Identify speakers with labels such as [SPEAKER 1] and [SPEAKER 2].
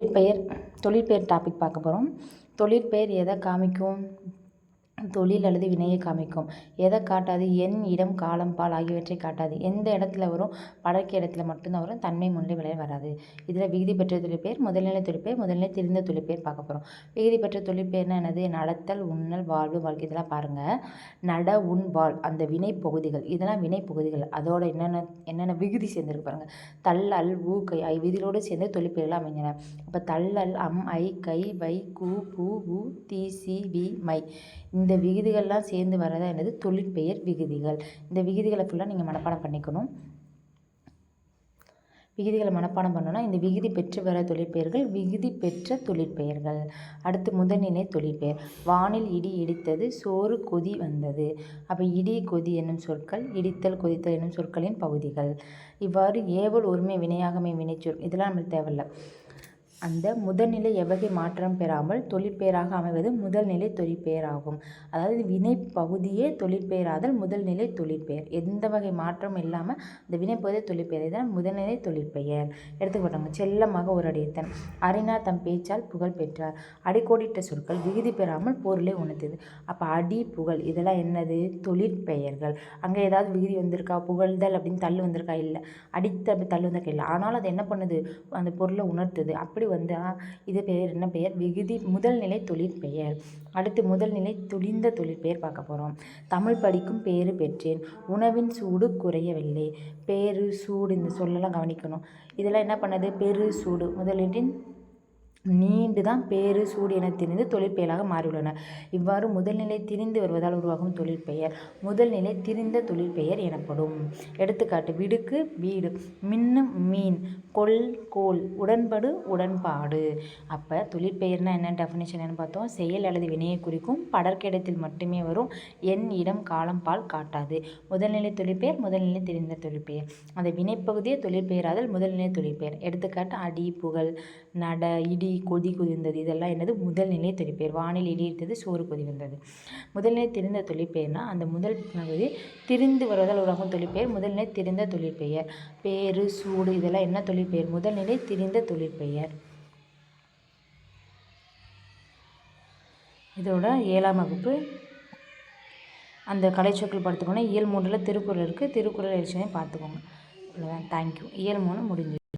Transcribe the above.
[SPEAKER 1] தொழிற்பெயர் டாபிக் பார்க்க போகிறோம். தொழிற்பெயர் எதை காமிக்கும்? தொழில் அல்லது வினையை காமிக்கும். எதை காட்டாது? எண், இடம், காலம், பால் ஆகியவற்றை காட்டாது. எந்த இடத்துல வரும்? படர்க்கை இடத்துல மட்டும்தான் வரும். தன்மை முன்னிலை விலை வராது. இதில் விகுதி பெற்ற தொழிற்பெயர், முதல்நிலை தொழிற்பெயர், முதல்நிலை தெரிந்த தொழிற்பெயர் பார்க்க போகிறோம். விகுதி பெற்ற தொழிற்பெயர்னா என்னது? நடத்தல், உண்ணல், வாழ்வு, வாழ்க்கை. இதெல்லாம் பாருங்கள். நட, உண், வாழ் அந்த வினை பகுதிகள். இதெல்லாம் வினை பகுதிகள். அதோட என்னென்ன விகுதி சேர்ந்துருக்கு பாருங்கள். தல், அல், ஊ, கை விதிகளோடு சேர்ந்து தொழிற்பெயர்கள் அமைஞ்சன. அப்போ தள்ளல், அம், ஐ, கை, வை, கு, பூ, உ, தி, சி, வி, மை இந்த விகுதிகள்லாம் சேர்ந்து வரதா என்னது? தொழிற்பெயர் விகுதிகள். இந்த விகுதிகளை ஃபுல்லாக நீங்கள் மனப்பாடம் பண்ணிக்கணும். விகுதிகளை மனப்பாடம் பண்ணணும்னா இந்த விகுதி பெற்று வர தொழிற்பெயர்கள் விகுதி பெற்ற தொழிற்பெயர்கள். அடுத்து முதல்நிலை தொழிற்பெயர். வானில் இடி இடித்தது, சோறு கொதி வந்தது. அப்போ இடி, கொதி என்னும் சொற்கள் இடித்தல், கொதித்தல் என்னும் சொற்களின் பகுதிகள். இவ்வாறு ஏவல், ஒருமை, வினையாகமை, வினைச்சொல் இதெல்லாம் நம்மளுக்கு தேவையில்லை. அந்த முதல்நிலை எவ்வகை மாற்றம் பெறாமல் தொழிற்பெயராக அமைவது முதல்நிலை தொழிற்பெயராகும். அதாவது வினை பகுதியே தொழிற்பெயராதல் முதல்நிலை தொழிற்பெயர். எந்த வகை மாற்றமும் இல்லாமல் இந்த வினைப்பகுதியே தொழிற்பெயர். இதான் முதல்நிலை தொழிற்பெயர். எடுத்துக்கிட்டாங்க. செல்லமாக ஒரு அடித்தன். அறிஞர் தம் பேச்சால் புகழ் பெற்றார். அடிக்கோடிட்ட சொற்கள் விகுதி பெறாமல் பொருளை உணர்த்தது. அப்போ அடி, புகழ் இதெல்லாம் என்னது? தொழிற்பெயர்கள். அங்கே ஏதாவது விகுதி வந்திருக்கா? புகழ்தல் அப்படின்னு தள்ளு வந்திருக்கா? இல்லை. அடித்த அப்படி தள்ளு வந்திருக்கா? இல்லை. ஆனால் அது என்ன பண்ணுது? அந்த பொருளை உணர்த்துது. அப்படி இது பெயர் என்ன பெயர்? விகுதி முதல்நிலை தொழிற்பெயர். அடுத்து முதல்நிலை துளிந்த தொழிற்பெயர் பார்க்க போகிறோம். தமிழ் படிக்கும் பேறு பெற்றேன். உணவின் சூடு குறையவில்லை. பேரு, சூடு இந்த சொல்லலாம் கவனிக்கணும். இதெல்லாம் என்ன பண்ணுது? பெரு, சூடு முதலின் நீண்டு தான் பேரு, சூடு என திரிந்து தொழிற்பெயராக மாறியுள்ளன. இவ்வாறு முதல்நிலை திரிந்து வருவதால் உருவாகும் தொழிற்பெயர் முதல்நிலை திரிந்த தொழிற்பெயர் எனப்படும். எடுத்துக்காட்டு: விடுக்கு, வீடு. மின்னும், மீன். கொல், கோல். உடன்படு, உடன்பாடு. அப்போ தொழிற்பெயர்னா என்ன? டெஃபினேஷன் என்ன பார்த்தோம்? செயல் அல்லது வினையை குறிக்கும். படர்க்கிடத்தில் மட்டுமே வரும். எண், இடம், காலம், பால் காட்டாது. முதல்நிலை தொழிற்பெயர் முதல்நிலை தெரிந்த தொழிற்பெயர். அந்த வினைப்பகுதியே தொழிற்பெயராதல் முதல்நிலை தொழிற்பெயர். எடுத்துக்காட்டு: அடி, புகழ், நட, இடி, கொதி வந்தது. இதெல்லாம் என்னது? முதல்நிலை தொழிற்பெயர். வானில் இடி இடித்தது, சோறு கொதி வந்தது. முதல்நிலை தெரிந்த தொழிற்பெயர்னா அந்த முதல் பகுதி திரிந்து வருவதால் உருவாகும் தொழிற்பெயர் முதல்நிலை தெரிந்த தொழிற்பெயர். பேரு, சூடு இதெல்லாம் என்ன தொழிற்பெயர்? முதல்நிலை தெரிந்த தொழிற்பெயர். இதோட 7ஆம் வகுப்பு அந்த கலைச்சொற்கள் படுத்துக்கோங்க. இயல் 3ல் திருக்குறள் இருக்குது. திருக்குறள் எழுச்சியையும் பார்த்துக்கோங்க. அவ்வளோதான். தேங்க்யூ. இயல் 3 முடிஞ்சு.